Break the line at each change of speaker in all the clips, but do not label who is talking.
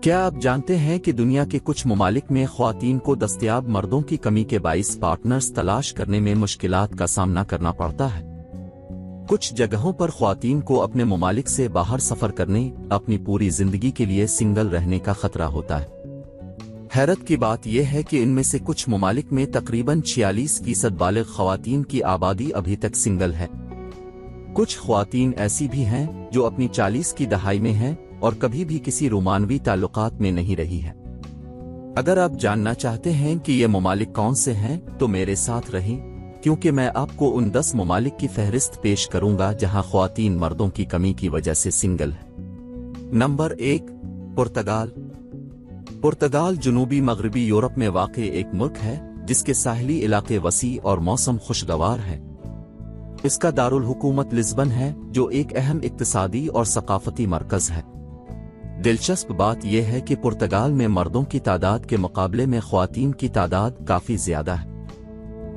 کیا آپ جانتے ہیں کہ دنیا کے کچھ ممالک میں خواتین کو دستیاب مردوں کی کمی کے باعث پارٹنرز تلاش کرنے میں مشکلات کا سامنا کرنا پڑتا ہے؟ کچھ جگہوں پر خواتین کو اپنے ممالک سے باہر سفر کرنے، اپنی پوری زندگی کے لیے سنگل رہنے کا خطرہ ہوتا ہے۔ حیرت کی بات یہ ہے کہ ان میں سے کچھ ممالک میں تقریباً 46% بالغ خواتین کی آبادی ابھی تک سنگل ہے۔ کچھ خواتین ایسی بھی ہیں جو اپنی 40 کی دہائی میں ہیں اور کبھی بھی کسی رومانوی تعلقات میں نہیں رہی ہے۔ اگر آپ جاننا چاہتے ہیں کہ یہ ممالک کون سے ہیں تو میرے ساتھ رہیں، کیونکہ میں آپ کو ان 10 ممالک کی فہرست پیش کروں گا جہاں خواتین مردوں کی کمی کی وجہ سے سنگل ہیں۔ نمبر 1، پرتگال۔ پرتگال جنوبی مغربی یورپ میں واقع ایک ملک ہے جس کے ساحلی علاقے وسیع اور موسم خوشگوار ہے۔ اس کا دارالحکومت لزبن ہے جو ایک اہم اقتصادی اور ثقافتی مرکز ہے۔ دلچسپ بات یہ ہے کہ پرتگال میں مردوں کی تعداد کے مقابلے میں خواتین کی تعداد کافی زیادہ ہے۔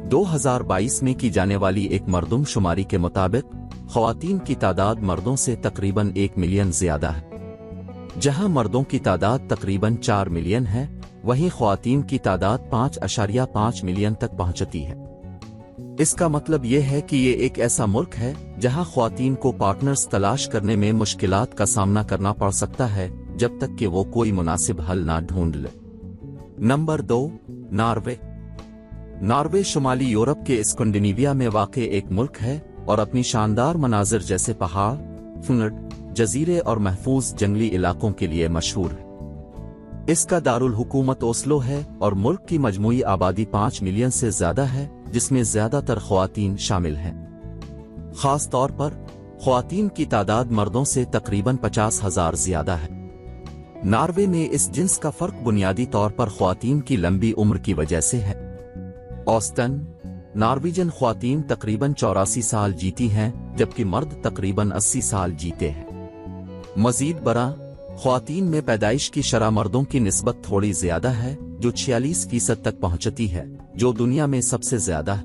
2022 میں کی جانے والی ایک مردم شماری کے مطابق خواتین کی تعداد مردوں سے تقریباً 1 ملین زیادہ ہے۔ جہاں مردوں کی تعداد تقریباً 4 ملین ہے، وہیں خواتین کی تعداد 5.5 ملین تک پہنچتی ہے۔ اس کا مطلب یہ ہے کہ یہ ایک ایسا ملک ہے جہاں خواتین کو پارٹنرز تلاش کرنے میں مشکلات کا سامنا کرنا پڑ سکتا ہے جب تک کہ وہ کوئی مناسب حل نہ ڈھونڈ لے۔ Number 2، Norway. ناروے شمالی یورپ کے اسکینڈینیویا میں واقع ایک ملک ہے اور اپنی شاندار مناظر جیسے پہاڑ، فنڈ، جزیرے اور محفوظ جنگلی علاقوں کے لیے مشہور ہے۔ اس کا دارالحکومت اوسلو ہے اور ملک کی مجموعی آبادی 5 ملین سے زیادہ ہے، جس میں زیادہ تر خواتین شامل ہیں۔ خاص طور پر خواتین کی تعداد مردوں سے تقریباً 50,000 زیادہ ہے۔ ناروے میں اس جنس کا فرق بنیادی طور پر خواتین کی لمبی عمر کی وجہ سے ہے۔ اوسطاً نارویجن خواتین تقریباً 84 سال جیتی ہیں جبکہ مرد تقریباً 80 سال جیتے ہیں۔ مزید برآں، خواتین میں پیدائش کی شرح مردوں کی نسبت تھوڑی زیادہ ہے جو 46% تک پہنچتی ہے، جو دنیا میں سب سے زیادہ ہے۔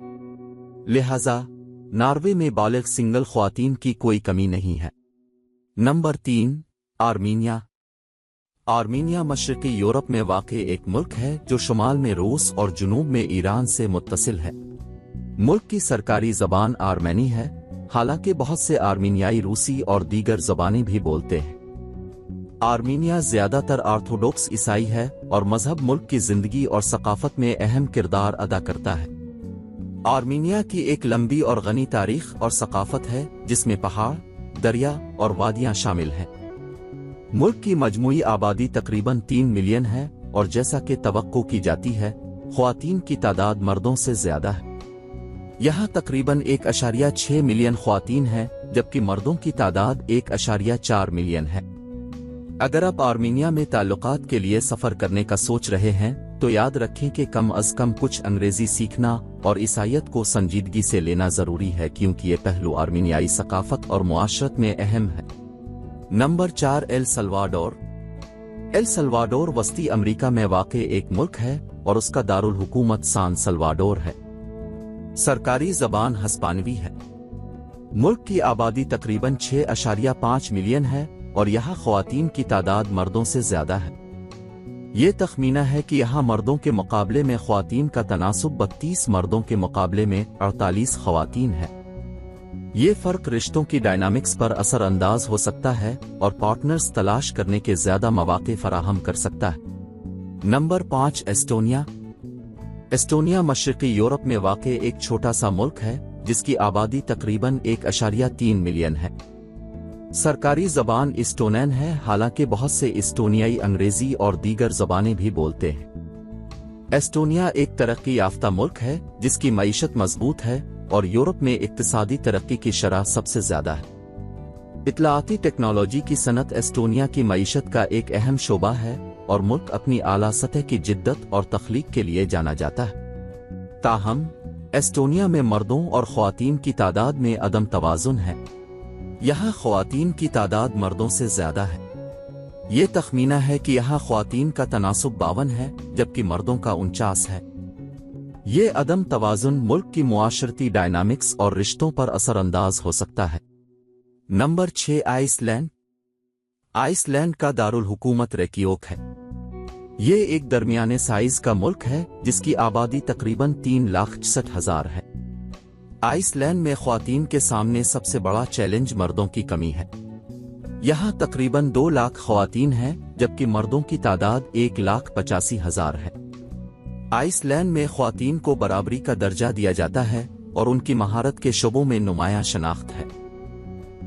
لہذا ناروے میں بالغ سنگل خواتین کی کوئی کمی نہیں ہے۔ Number 3، Armenia. آرمینیا مشرقی یورپ میں واقع ایک ملک ہے جو شمال میں روس اور جنوب میں ایران سے متصل ہے۔ ملک کی سرکاری زبان آرمینی ہے، حالانکہ بہت سے آرمینیائی روسی اور دیگر زبانیں بھی بولتے ہیں۔ آرمینیا زیادہ تر آرتھوڈوکس عیسائی ہے اور مذہب ملک کی زندگی اور ثقافت میں اہم کردار ادا کرتا ہے۔ آرمینیا کی ایک لمبی اور غنی تاریخ اور ثقافت ہے جس میں پہاڑ، دریا اور وادیاں شامل ہیں۔ ملک کی مجموعی آبادی تقریباً 3 ملین ہے اور جیسا کہ توقع کی جاتی ہے، خواتین کی تعداد مردوں سے زیادہ ہے۔ یہاں تقریباً 1.6 ملین خواتین ہیں جبکہ مردوں کی تعداد 1.4 ملین ہے۔ اگر آپ آرمینیا میں تعلقات کے لیے سفر کرنے کا سوچ رہے ہیں تو یاد رکھیں کہ کم از کم کچھ انگریزی سیکھنا اور عیسائیت کو سنجیدگی سے لینا ضروری ہے، کیونکہ یہ پہلو آرمینیائی ثقافت اور معاشرت میں اہم ہے۔ نمبر 4، ایل سلواڈور۔ ایل سلواڈور وسطی امریکہ میں واقع ایک ملک ہے اور اس کا دارالحکومت سان سلواڈور ہے۔ سرکاری زبان ہسپانوی ہے۔ ملک کی آبادی تقریباً 6.5 ملین ہے اور یہاں خواتین کی تعداد مردوں سے زیادہ ہے۔ یہ تخمینہ ہے کہ یہاں مردوں کے مقابلے میں خواتین کا تناسب 32 مردوں کے مقابلے میں 48 خواتین ہے۔ یہ فرق رشتوں کی ڈائنامکس پر اثر انداز ہو سکتا ہے اور پارٹنرز تلاش کرنے کے زیادہ مواقع فراہم کر سکتا ہے۔ Number 5، Estonia. ایسٹونیا مشرقی یورپ میں واقع ایک چھوٹا سا ملک ہے جس کی آبادی تقریباً 1.3 ملین ہے۔ سرکاری زبان ایسٹونین ہے، حالانکہ بہت سے ایسٹونیائی انگریزی اور دیگر زبانیں بھی بولتے ہیں۔ ایسٹونیا ایک ترقی یافتہ ملک ہے جس کی معیشت مضبوط ہے اور یورپ میں اقتصادی ترقی کی شرح سب سے زیادہ ہے۔ اطلاعاتی ٹیکنالوجی کی صنعت ایسٹونیا کی معیشت کا ایک اہم شعبہ ہے اور ملک اپنی اعلیٰ سطح کی جدت اور تخلیق کے لیے جانا جاتا ہے۔ تاہم ایسٹونیا میں مردوں اور خواتین کی تعداد میں عدم توازن ہے۔ یہاں خواتین کی تعداد مردوں سے زیادہ ہے۔ یہ تخمینہ ہے کہ یہاں خواتین کا تناسب 52 ہے جبکہ مردوں کا 49 ہے۔ یہ عدم توازن ملک کی معاشرتی ڈائنامکس اور رشتوں پر اثر انداز ہو سکتا ہے۔ Number 6، Iceland. Iceland کا دارالحکومت ریکیوک ہے۔ یہ ایک درمیانے سائز کا ملک ہے جس کی آبادی تقریباً 3,66,000 ہے۔ آئس لینڈ میں خواتین کے سامنے سب سے بڑا چیلنج مردوں کی کمی ہے۔ یہاں تقریباً 2 لاکھ خواتین ہیں جبکہ مردوں کی تعداد 1,85,000 ہے۔ آئس لینڈ میں خواتین کو برابری کا درجہ دیا جاتا ہے اور ان کی مہارت کے شعبوں میں نمایاں شناخت ہے۔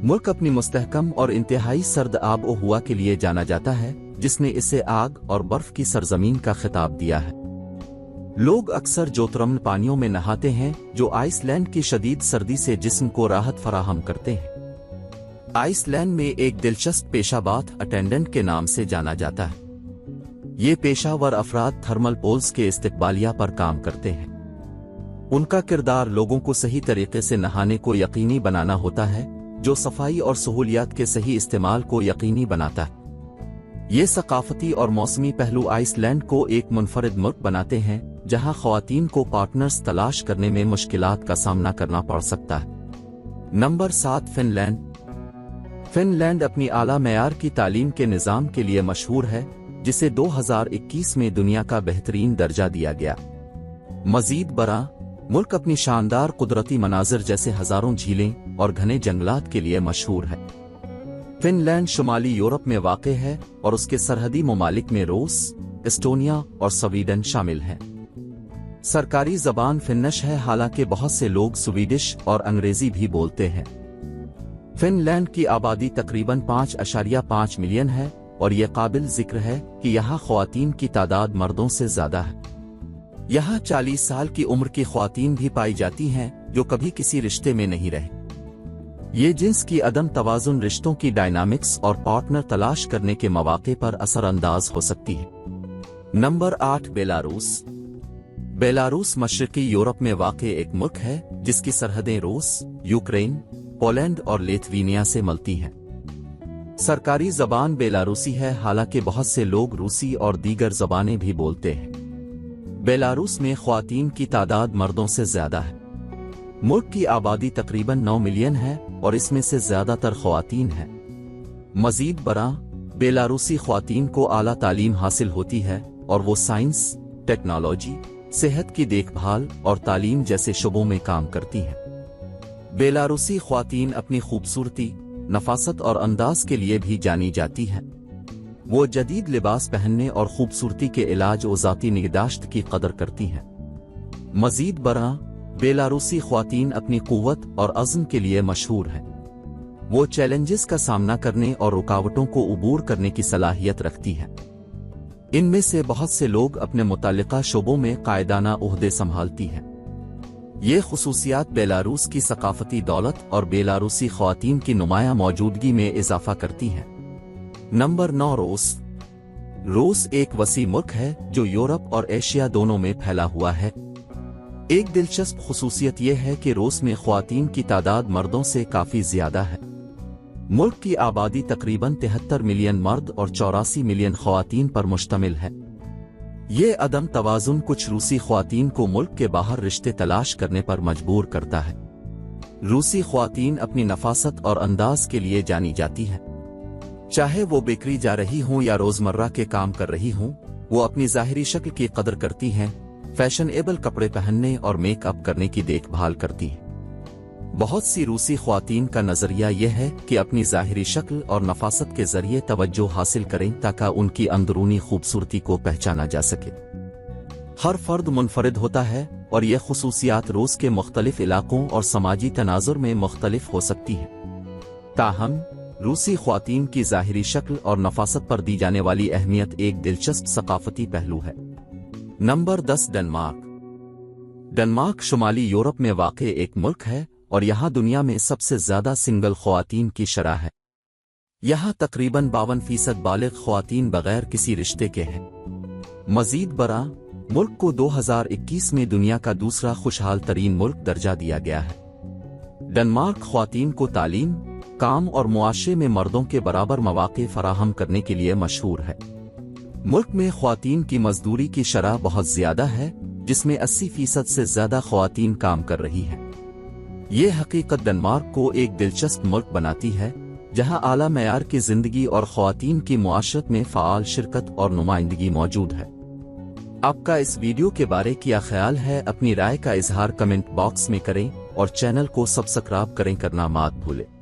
ملک اپنی مستحکم اور انتہائی سرد آب و ہوا کے لیے جانا جاتا ہے جس نے اسے آگ اور برف کی سرزمین کا خطاب دیا ہے۔ لوگ اکثر جیوترمل پانیوں میں نہاتے ہیں جو آئس لینڈ کی شدید سردی سے جسم کو راحت فراہم کرتے ہیں۔ آئس لینڈ میں ایک دلچسپ پیشہ باتھ اٹینڈنٹ کے نام سے جانا جاتا ہے۔ یہ پیشہ ور افراد تھرمل پولز کے استقبالیہ پر کام کرتے ہیں۔ ان کا کردار لوگوں کو صحیح طریقے سے نہانے کو یقینی بنانا ہوتا ہے جو صفائی اور سہولیات کے صحیح استعمال کو یقینی بناتا ہے۔ یہ ثقافتی اور موسمی پہلو آئس لینڈ کو ایک منفرد ملک بناتے ہیں جہاں خواتین کو پارٹنرز تلاش کرنے میں مشکلات کا سامنا کرنا پڑ سکتا ہے۔ Number 7 Finland. Finland اپنی اعلیٰ معیار کی تعلیم کے نظام کے لیے مشہور ہے جسے 2021 میں دنیا کا بہترین درجہ دیا گیا۔ مزید برآں ملک اپنی شاندار قدرتی مناظر جیسے ہزاروں جھیلیں اور گھنے جنگلات کے لیے مشہور ہے۔ فن لینڈ شمالی یورپ میں واقع ہے اور اس کے سرحدی ممالک میں روس، اسٹونیا اور سویڈن شامل ہیں۔ سرکاری زبان فنش ہے حالانکہ بہت سے لوگ سویڈش اور انگریزی بھی بولتے ہیں۔ فن لینڈ کی آبادی تقریباً 5.5 ملین ہے اور یہ قابل ذکر ہے کہ یہاں خواتین کی تعداد مردوں سے زیادہ ہے۔ یہاں 40 سال کی عمر کی خواتین بھی پائی جاتی ہیں جو کبھی کسی رشتے میں نہیں رہے۔ یہ جنس کی عدم توازن رشتوں کی ڈائنامکس اور پارٹنر تلاش کرنے کے مواقع پر اثر انداز ہو سکتی ہے۔ Number 8 Belarus. بیلاروس مشرقی یورپ میں واقع ایک ملک ہے جس کی سرحدیں روس، یوکرین، پولینڈ اور لیتھوینیا سے ملتی ہیں۔ سرکاری زبان بیلاروسی ہے حالانکہ بہت سے لوگ روسی اور دیگر زبانیں بھی بولتے ہیں۔ بیلاروس میں خواتین کی تعداد مردوں سے زیادہ ہے۔ ملک کی آبادی تقریباً 9 ملین ہے اور اس میں سے زیادہ تر خواتین ہیں۔ مزید برآں بیلاروسی خواتین کو اعلیٰ تعلیم حاصل ہوتی ہے اور وہ سائنس، ٹیکنالوجی، صحت کی دیکھ بھال اور تعلیم جیسے شعبوں میں کام کرتی ہیں۔ بیلاروسی خواتین اپنی خوبصورتی، نفاست اور انداز کے لیے بھی جانی جاتی ہیں۔ وہ جدید لباس پہننے اور خوبصورتی کے علاج و ذاتی نگہداشت کی قدر کرتی ہیں۔ مزید برآں بیلاروسی خواتین اپنی قوت اور عزم کے لیے مشہور ہیں۔ وہ چیلنجز کا سامنا کرنے اور رکاوٹوں کو عبور کرنے کی صلاحیت رکھتی ہیں۔ ان میں سے بہت سے لوگ اپنے متعلقہ شعبوں میں قائدانہ عہدے سنبھالتی ہیں۔ یہ خصوصیات بیلاروس کی ثقافتی دولت اور بیلاروسی خواتین کی نمایاں موجودگی میں اضافہ کرتی ہیں۔ نمبر 9 روس۔ روس ایک وسیع ملک ہے جو یورپ اور ایشیا دونوں میں پھیلا ہوا ہے۔ ایک دلچسپ خصوصیت یہ ہے کہ روس میں خواتین کی تعداد مردوں سے کافی زیادہ ہے۔ ملک کی آبادی تقریباً 73 ملین مرد اور 84 ملین خواتین پر مشتمل ہے۔ یہ عدم توازن کچھ روسی خواتین کو ملک کے باہر رشتے تلاش کرنے پر مجبور کرتا ہے۔ روسی خواتین اپنی نفاست اور انداز کے لیے جانی جاتی ہیں۔ چاہے وہ بیکری جا رہی ہوں یا روزمرہ کے کام کر رہی ہوں، وہ اپنی ظاہری شکل کی قدر کرتی ہیں، فیشن ایبل کپڑے پہننے اور میک اپ کرنے کی دیکھ بھال کرتی ہیں۔ بہت سی روسی خواتین کا نظریہ یہ ہے کہ اپنی ظاہری شکل اور نفاست کے ذریعے توجہ حاصل کریں تاکہ ان کی اندرونی خوبصورتی کو پہچانا جا سکے۔ ہر فرد منفرد ہوتا ہے اور یہ خصوصیات روس کے مختلف علاقوں اور سماجی تناظر میں مختلف ہو سکتی ہیں۔ تاہم روسی خواتین کی ظاہری شکل اور نفاست پر دی جانے والی اہمیت ایک دلچسپ ثقافتی پہلو ہے۔ Number 10 Denmark. ڈنمارک شمالی یورپ میں واقع ایک ملک ہے اور یہاں دنیا میں سب سے زیادہ سنگل خواتین کی شرح ہے۔ یہاں تقریباً 52% بالغ خواتین بغیر کسی رشتے کے ہیں۔ مزید برآں ملک کو 2021 میں دنیا کا دوسرا خوشحال ترین ملک درجہ دیا گیا ہے۔ ڈنمارک خواتین کو تعلیم، کام اور معاشرے میں مردوں کے برابر مواقع فراہم کرنے کے لیے مشہور ہے۔ ملک میں خواتین کی مزدوری کی شرح بہت زیادہ ہے جس میں 80% سے زیادہ خواتین کام کر رہی ہیں۔ یہ حقیقت ڈنمارک کو ایک دلچسپ ملک بناتی ہے جہاں اعلیٰ معیار کی زندگی اور خواتین کی معاشرت میں فعال شرکت اور نمائندگی موجود ہے۔ آپ کا اس ویڈیو کے بارے کیا خیال ہے؟ اپنی رائے کا اظہار کمنٹ باکس میں کریں اور چینل کو سبسکرائب کرنا مت بھولیں۔